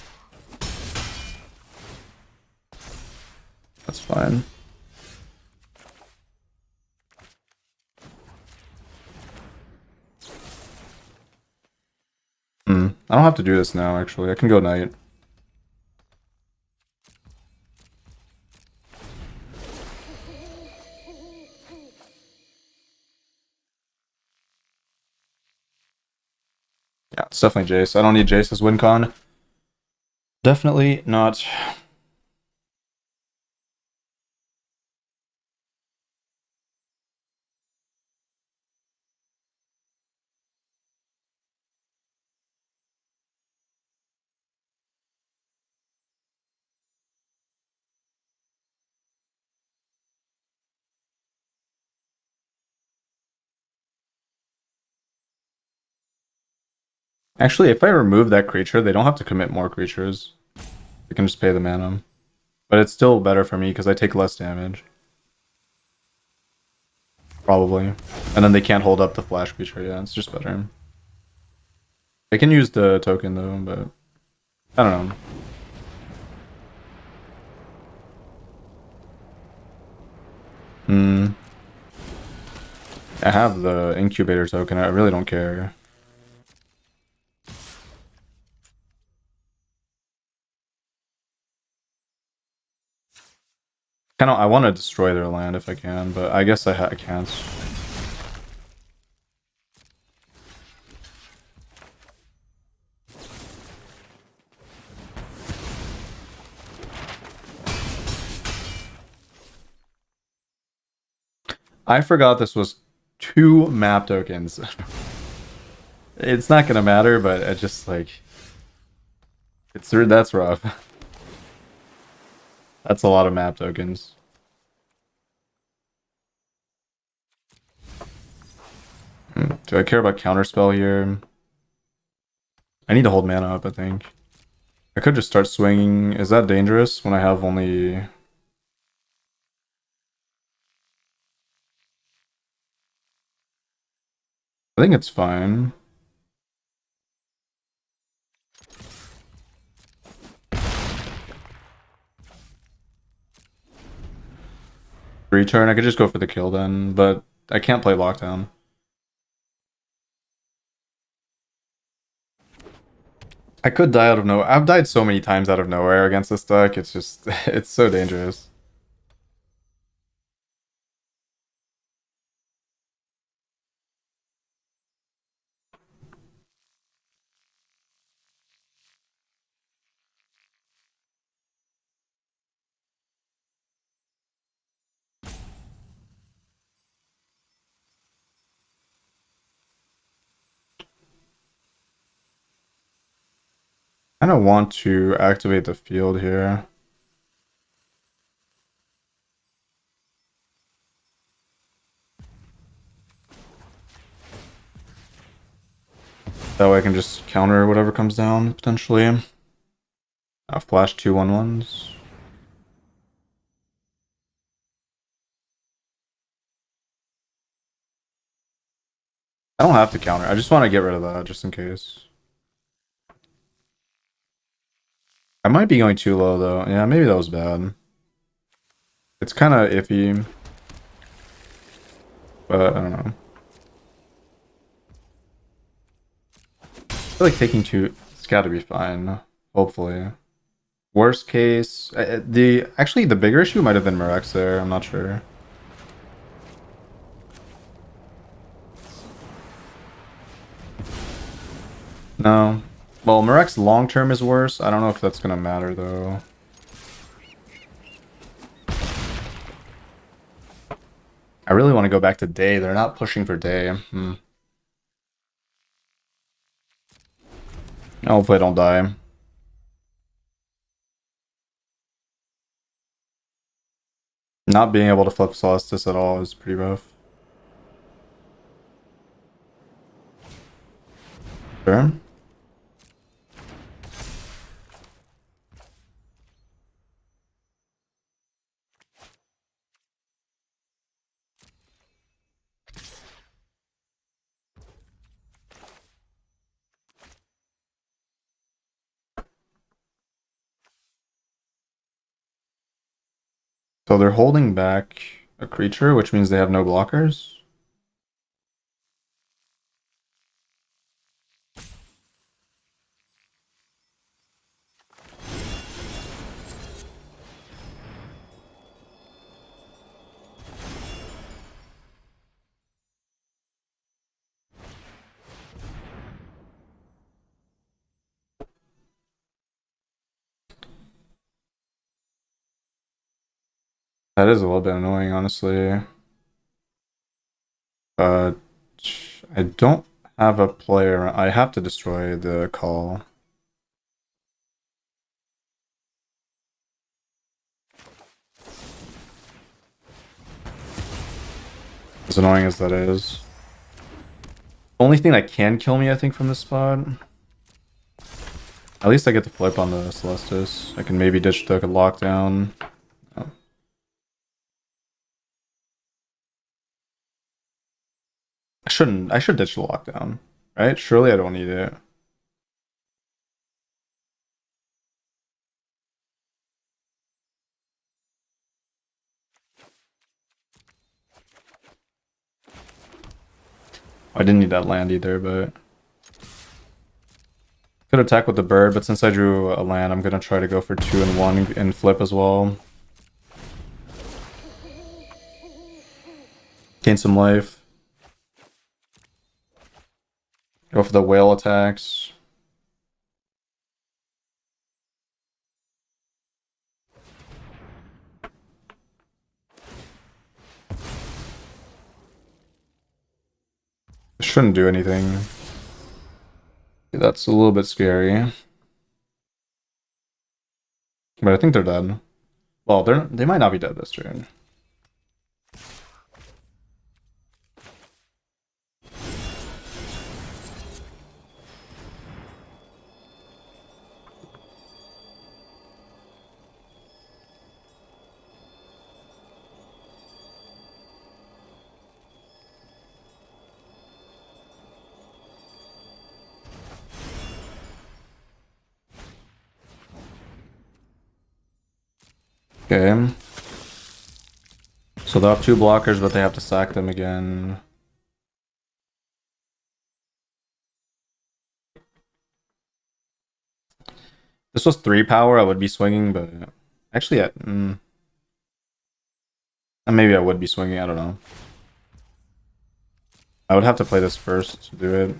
That's fine. I don't have to do this now, actually. I can go Knight. Yeah, it's definitely Jace. I don't need Jace's win con. Definitely not. Actually, if I remove that creature, they don't have to commit more creatures. They can just pay the mana. But it's still better for me because I take less damage. Probably. And then they can't hold up the flash creature. Yeah, it's just better. They can use the token though, but I don't know. I have the incubator token. I really don't care. Kind of, I want to destroy their land if I can, but I guess I can't. I forgot this was 2 map tokens. It's not gonna matter, but it just like that's rough. That's a lot of map tokens. Do I care about counterspell here? I need to hold mana up, I think. I could just start swinging. Is that dangerous when I have only... I think it's fine. Return, I could just go for the kill then, but I can't play lockdown. I could die out of nowhere. I've died so many times out of nowhere against this deck. It's just, it's so dangerous. I don't want to activate the field here. That way I can just counter whatever comes down, potentially. I'll flash 2/1/1s. I don't have to counter. I just want to get rid of that, just in case. I might be going too low, though. Yeah, maybe that was bad. It's kind of iffy. But, I don't know. I feel like taking 2... It's got to be fine. Hopefully. Worst case... Actually, the bigger issue might have been Murex there. I'm not sure. No. Well, Murex long term is worse. I don't know if that's gonna matter though. I really want to go back to day. They're not pushing for day. Hopefully I don't die. Not being able to flip Celestis at all is pretty rough. Sure. So they're holding back a creature, which means they have no blockers. That is a little bit annoying, honestly. But I don't have a player. I have to destroy the call. As annoying as that is. Only thing that can kill me, I think, from this spot. At least I get to flip on the Celestis. I can maybe ditch the lockdown. Oh. I should ditch the lockdown, right? Surely I don't need it. I didn't need that land either, but could attack with the bird, but since I drew a land, I'm gonna try to go for 2 and 1 and flip as well. Gain some life. Go for the whale attacks. Shouldn't do anything. That's a little bit scary. But I think they're dead. Well, they might not be dead this turn. Okay. So they'll have 2 blockers, but they have to sack them again. This was 3 power, I would be swinging, but actually, maybe I would be swinging, I don't know. I would have to play this first to do it.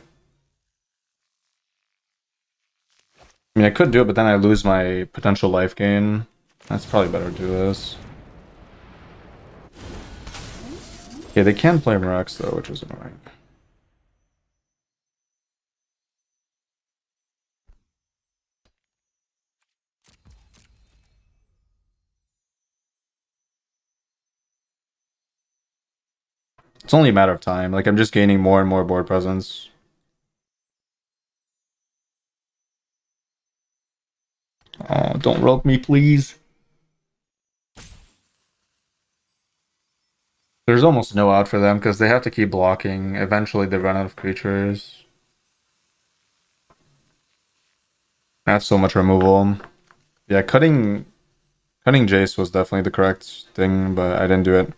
I mean, I could do it, but then I lose my potential life gain. That's probably better to do this. Okay, they can play Mirax though, which is annoying. It's only a matter of time. Like, I'm just gaining more and more board presence. Oh, don't rope me, please. There's almost no out for them because they have to keep blocking. Eventually, they run out of creatures. That's so much removal. Yeah, cutting Jace was definitely the correct thing, but I didn't do it.